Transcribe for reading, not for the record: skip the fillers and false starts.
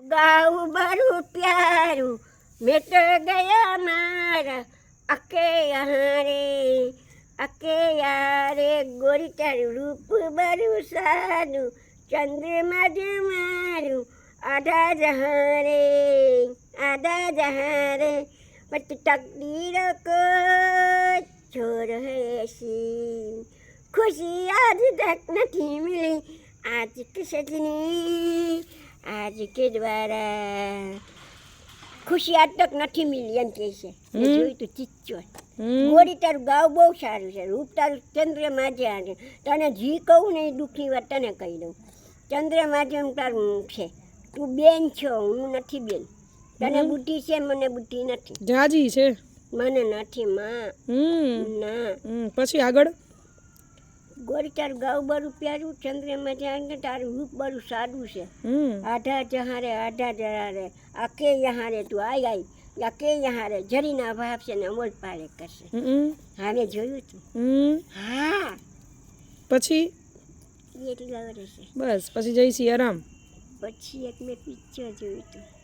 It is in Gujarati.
ગાઉં બરું પ્યારું મેટ ગયા મારા અકે યારે ગોરી તારું રૂપ બરું સારું ચંદ્રમાં જ મારું આધા જહારે બટ તકદીર કો છોર હૈસી ખુશી આજ તક નથી મિલી આજ કે સજની આજ કે દ્વારા ખુશી આજ તક નથી મિલી એમ કહે છે જોયું તું ચીચો ગોરી તારું ગાવ બહુ સારું છે રૂપ તારું ચંદ્રમાં જ આવે તને જી કહું ને એ દુઃખની વાત તને કહી દઉં ચંદ્રમાં જેમ તારું છે તું બેન છો હું નથી બેન તને બુદ્ધિ છે મને બુદ્ધિ નથી જાજી છે મને નથી માં ના પછી આગળ ગોરી તારું ગાવ બરું પ્યારું ચંદ્રમાં જાય તારું રૂપ બરું સારું છે આધા જહારે આકે યહારે તું આઈ આકે યહારે જરીના ભાવ છે ને અમોલ પાડે કરશે હા મેં જોયું તું હા પછી એટલી આવડે છે બસ પછી જઈ સિયારામ પછી એક મેં પિક્ચર જોયું હતું